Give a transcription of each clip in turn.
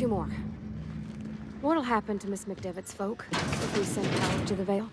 you more. What'll happen to Miss McDevitt's folk if we send power to the Vale?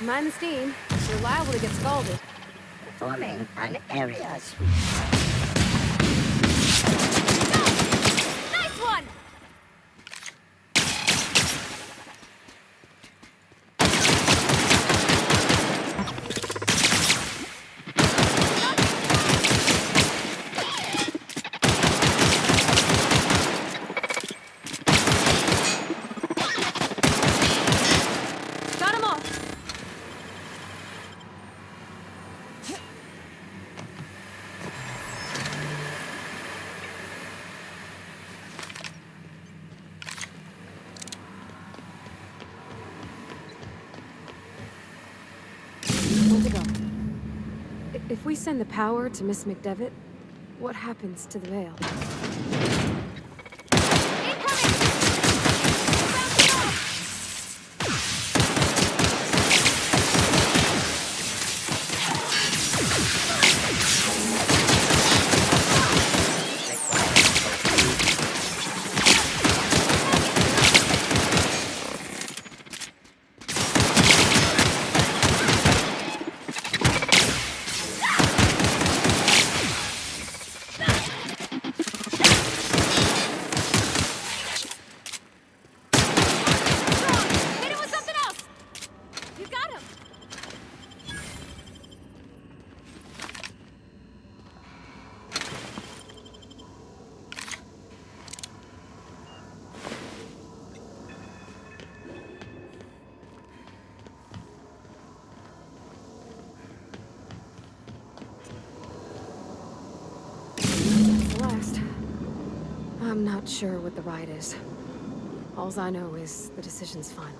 Mind the steam. You're liable to get scalded. Forming an area sweep. Nice one! Got him off! Where'd it go? If we send the power to Miss McDevitt, what happens to the Vale? Hit him with something else! You got him! The last. I'm not sure what the right is. Alls I know is the decision's final.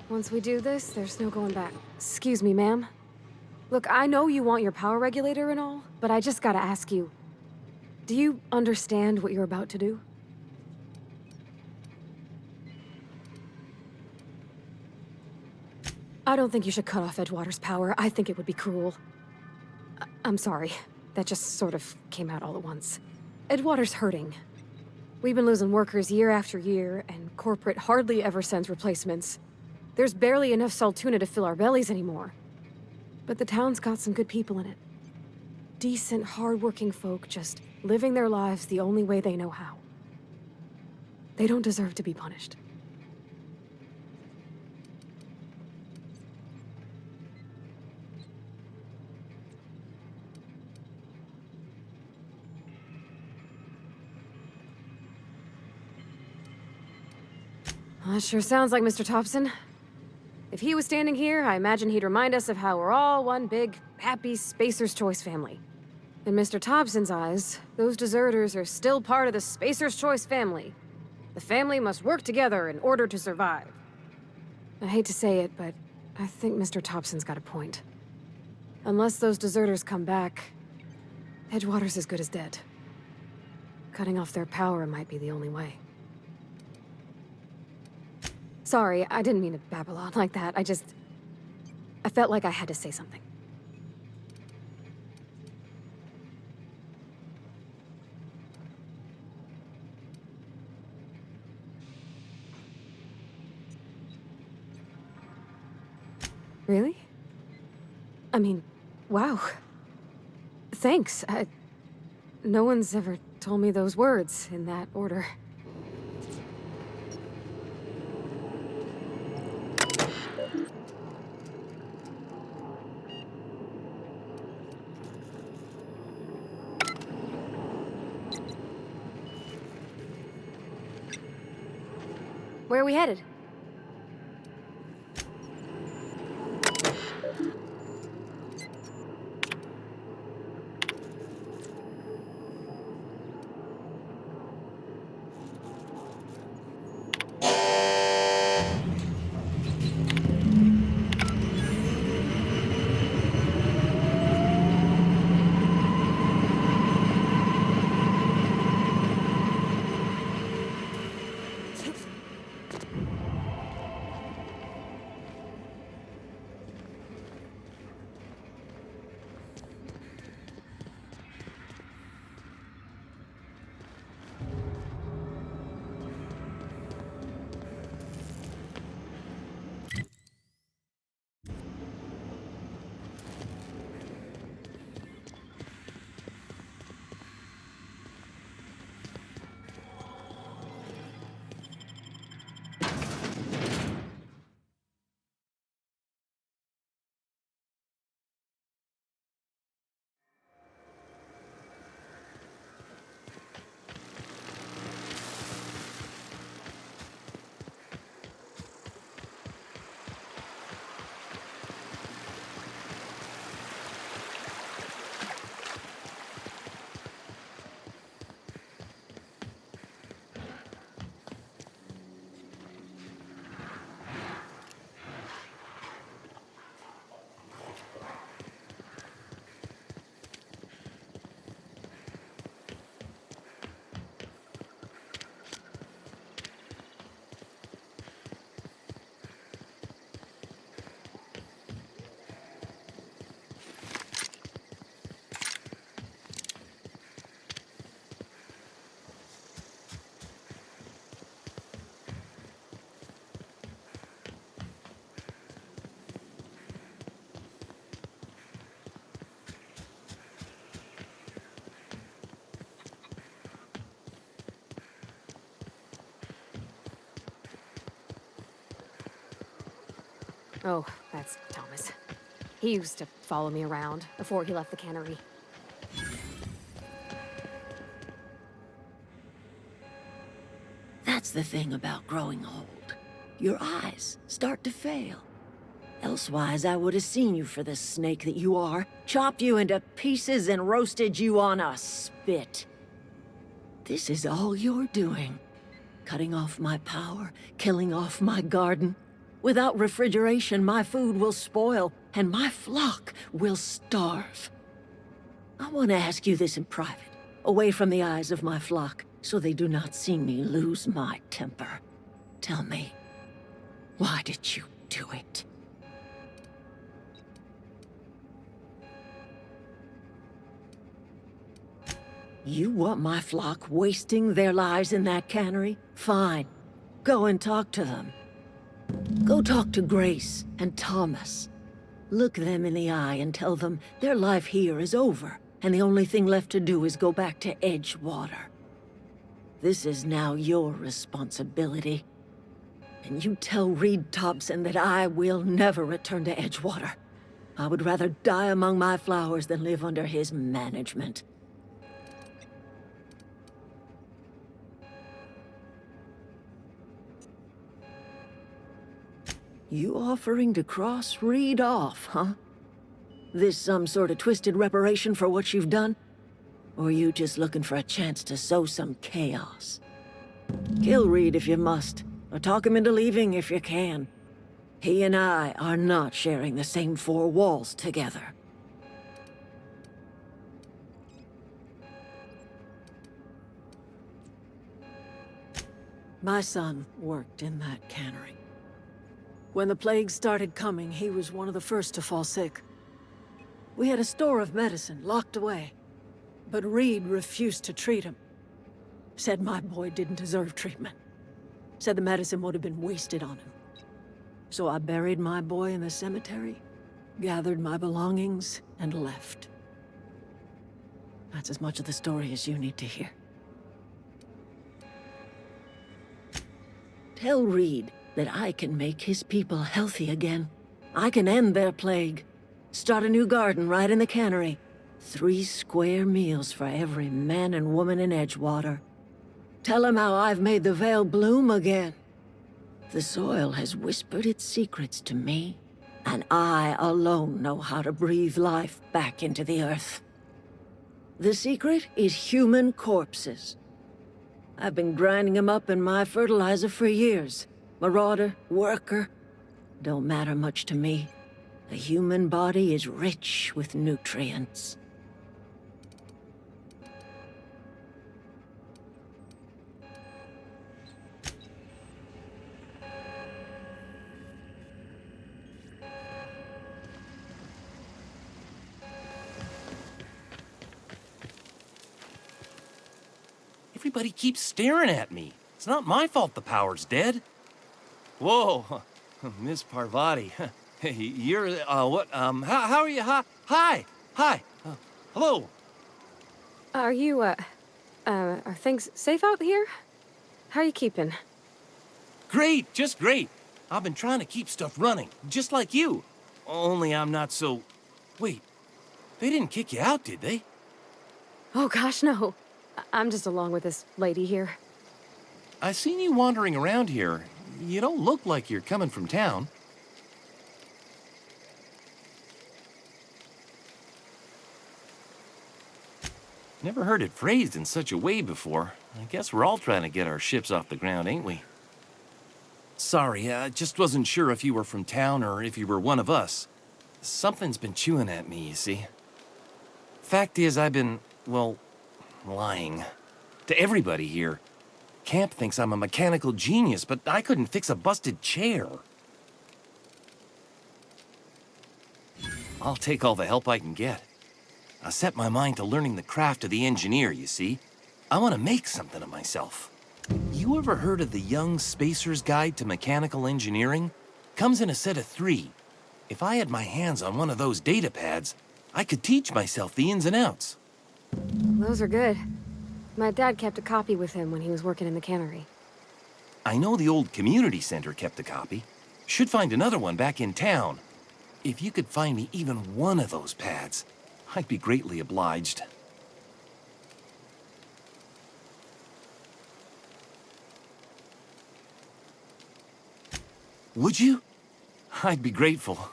Once we do this, there's no going back. Excuse me, ma'am. Look, I know you want your power regulator and all, but I just gotta ask you. Do you understand what you're about to do? I don't think you should cut off Edgewater's power. I think it would be cruel. I'm sorry. that just sort of came out all at once. Edgewater's hurting. We've been losing workers year after year, and corporate hardly ever sends replacements. There's barely enough Saltuna to fill our bellies anymore. But the town's got some good people in it. Decent, hard-working folk just living their lives the only way they know how. They don't deserve to be punished. Well, that sure sounds like Mr. Thompson. If he was standing here, I imagine he'd remind us of how we're all one big, happy Spacer's Choice family. In Mr. Thompson's eyes, those deserters are still part of the Spacer's Choice family. The family must work together in order to survive. I hate to say it, but I think Mr. Thompson's got a point. Unless those deserters come back, Edgewater's as good as dead. Cutting off their power might be the only way. Sorry, I didn't mean to babble on like that. I felt like I had to say something. Really? I mean, wow. Thanks. No one's ever told me those words in that order. Where are we headed? Oh, that's Thomas. He used to follow me around before he left the cannery. That's the thing about growing old. Your eyes start to fail. Elsewise, I would have seen you for the snake that you are, chopped you into pieces and roasted you on a spit. This is all you're doing. Cutting off my power, killing off my garden. Without refrigeration, my food will spoil, and my flock will starve. I want to ask you this in private, away from the eyes of my flock, so they do not see me lose my temper. Tell me, why did you do it? You want my flock wasting their lives in that cannery? Fine. Go and talk to them. Go talk to Grace and Thomas. Look them in the eye and tell them their life here is over, and the only thing left to do is go back to Edgewater. This is now your responsibility. And you tell Reed Thompson that I will never return to Edgewater. I would rather die among my flowers than live under his management. You offering to cross Reed off, huh? This some sort of twisted reparation for what you've done? Or you just looking for a chance to sow some chaos? Kill Reed if you must, or talk him into leaving if you can. He and I are not sharing the same four walls together. My son worked in that cannery. When the plague started coming, he was one of the first to fall sick. We had a store of medicine locked away, but Reed refused to treat him. Said my boy didn't deserve treatment. Said the medicine would have been wasted on him. So I buried my boy in the cemetery, gathered my belongings, and left. That's as much of the story as you need to hear. Tell Reed that I can make his people healthy again. I can end their plague. Start a new garden right in the cannery. 3 square meals for every man and woman in Edgewater. Tell him how I've made the Vale bloom again. The soil has whispered its secrets to me, and I alone know how to breathe life back into the earth. The secret is human corpses. I've been grinding them up in my fertilizer for years. Marauder, worker, don't matter much to me. The human body is rich with nutrients. Everybody keeps staring at me. It's not my fault the power's dead. Whoa, Miss Parvati. Hey, you're, what, how are you? Hi, hello. Are you, are things safe out here? How are you keeping? Great, just great. I've been trying to keep stuff running, just like you. Only I'm not so... Wait, they didn't kick you out, did they? Oh gosh, no. I'm just along with this lady here. I seen you wandering around here. You don't look like you're coming from town. Never heard it phrased in such a way before. I guess we're all trying to get our ships off the ground, ain't we? Sorry, I just wasn't sure if you were from town or if you were one of us. Something's been chewing at me, you see. Fact is, I've been, well, lying. To everybody here. Camp thinks I'm a mechanical genius, but I couldn't fix a busted chair. I'll take all the help I can get. I set my mind to learning the craft of the engineer, you see. I want to make something of myself. You ever heard of the Young Spacer's Guide to Mechanical Engineering? Comes in a set of 3. If I had my hands on one of those data pads, I could teach myself the ins and outs. Those are good. My dad kept a copy with him when he was working in the cannery. I know the old community center kept a copy. Should find another one back in town. If you could find me even one of those pads, I'd be greatly obliged. Would you? I'd be grateful.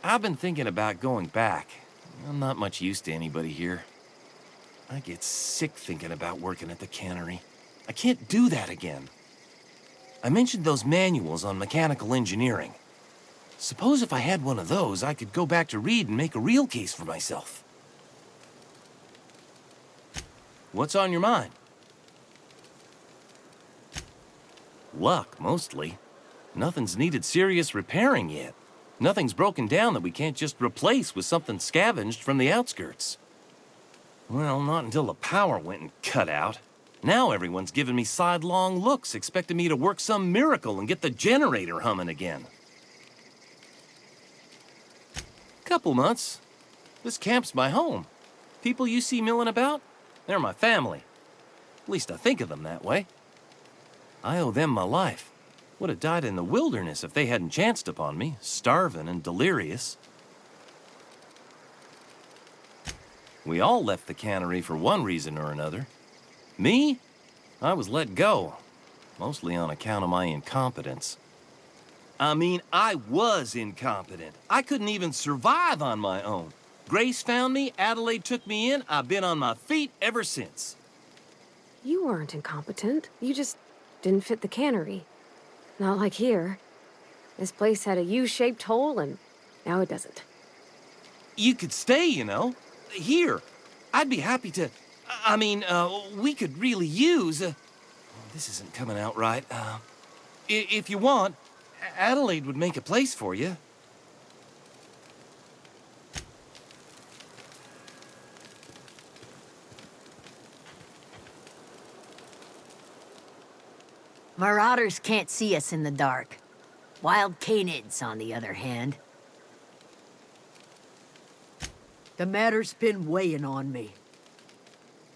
I've been thinking about going back. I'm not much use to anybody here. I get sick thinking about working at the cannery. I can't do that again. I mentioned those manuals on mechanical engineering. Suppose if I had one of those, I could go back to Reed and make a real case for myself. What's on your mind? Luck, mostly. Nothing's needed serious repairing yet. Nothing's broken down that we can't just replace with something scavenged from the outskirts. Well, not until the power went and cut out. Now everyone's giving me sidelong looks, expecting me to work some miracle and get the generator humming again. Couple months. This camp's my home. People you see milling about, they're my family. At least I think of them that way. I owe them my life. Would have died in the wilderness if they hadn't chanced upon me, starving and delirious. We all left the cannery for one reason or another. Me? I was let go, mostly on account of my incompetence. I mean, I was incompetent. I couldn't even survive on my own. Grace found me, Adelaide took me in, I've been on my feet ever since. You weren't incompetent. You just didn't fit the cannery. Not like here. This place had a U-shaped hole, and now it doesn't. You could stay, you know. Here. I'd be happy to... we could really use... this isn't coming out right. If you want, Adelaide would make a place for you. Marauders can't see us in the dark. Wild canids, on the other hand. The matter's been weighing on me.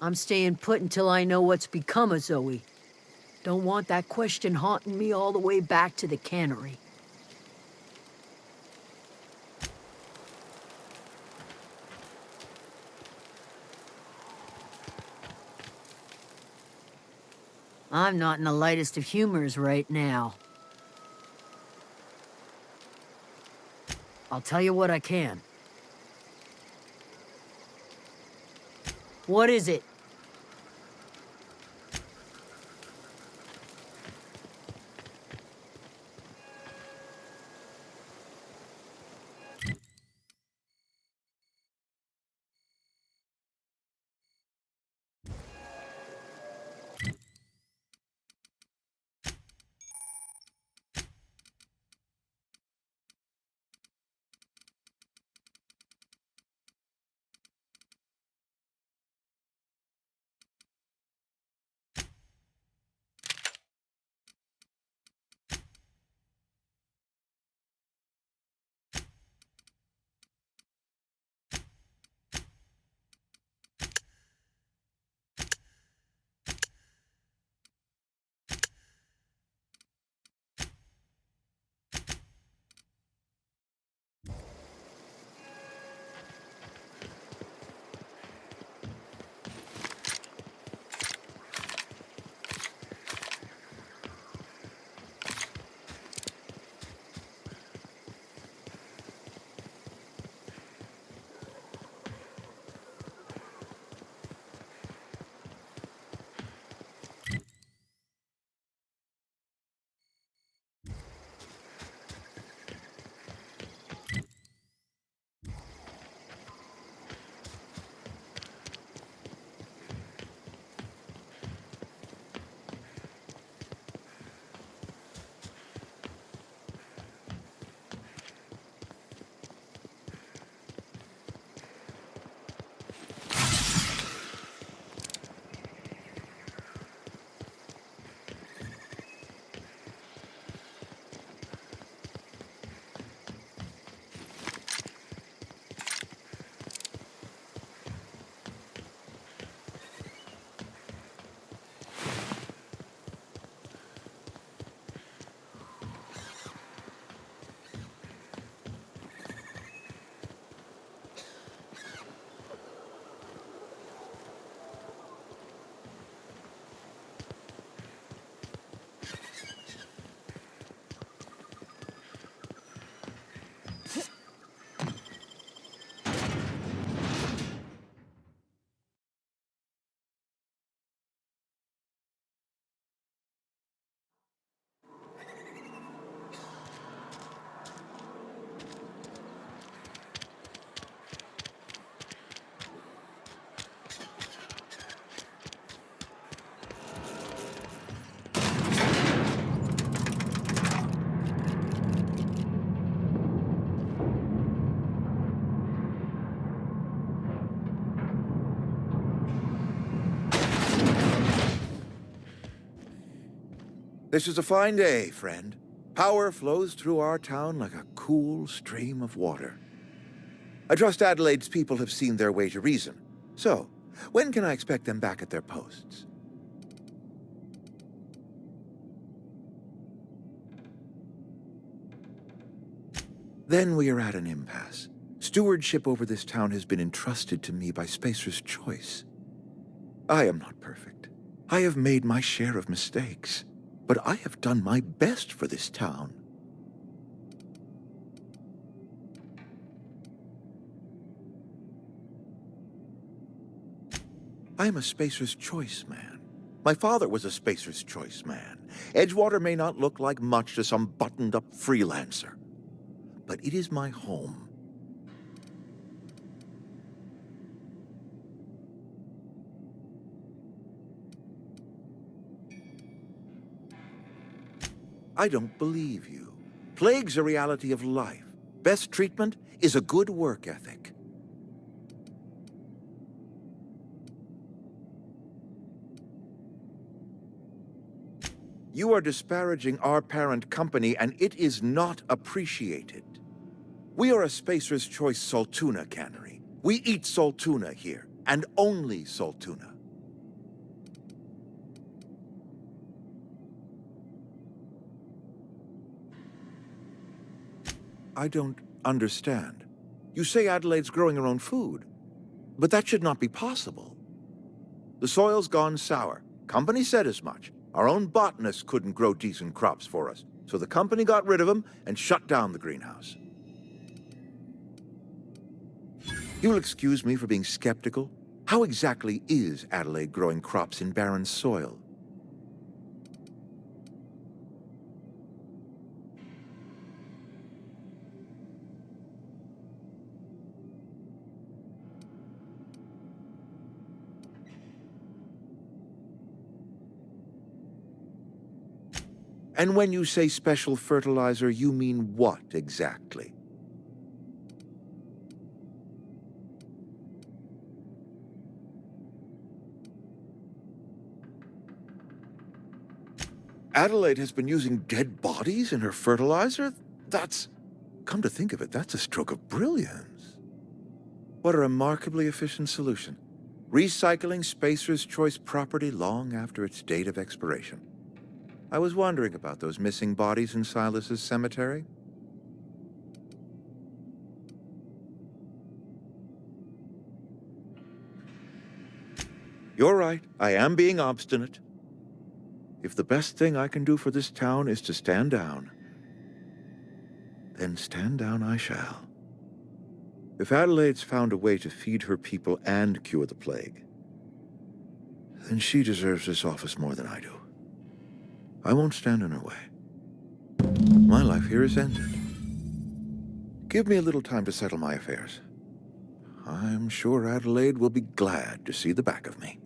I'm staying put until I know what's become of Zoe. Don't want that question haunting me all the way back to the cannery. I'm not in the lightest of humors right now. I'll tell you what I can. What is it? This is a fine day, friend. Power flows through our town like a cool stream of water. I trust Adelaide's people have seen their way to reason. So, when can I expect them back at their posts? Then we are at an impasse. Stewardship over this town has been entrusted to me by Spacer's Choice. I am not perfect. I have made my share of mistakes, but I have done my best for this town. I am a Spacer's Choice man. My father was a Spacer's Choice man. Edgewater may not look like much to some buttoned-up freelancer, but it is my home. I don't believe you. Plague's a reality of life. Best treatment is a good work ethic. You are disparaging our parent company, and it is not appreciated. We are a Spacer's Choice Saltuna cannery. We eat Saltuna here, and only Saltuna. I don't understand. You say Adelaide's growing her own food, but that should not be possible. The soil's gone sour. Company said as much. Our own botanists couldn't grow decent crops for us, so the company got rid of them and shut down the greenhouse. You'll excuse me for being skeptical. How exactly is Adelaide growing crops in barren soil? And when you say special fertilizer, you mean what exactly? Adelaide has been using dead bodies in her fertilizer? Come to think of it, that's a stroke of brilliance. What a remarkably efficient solution. Recycling Spacer's Choice property long after its date of expiration. I was wondering about those missing bodies in Silas's cemetery. You're right, I am being obstinate. If the best thing I can do for this town is to stand down, then stand down I shall. If Adelaide's found a way to feed her people and cure the plague, then she deserves this office more than I do. I won't stand in her way. My life here is ended. Give me a little time to settle my affairs. I'm sure Adelaide will be glad to see the back of me.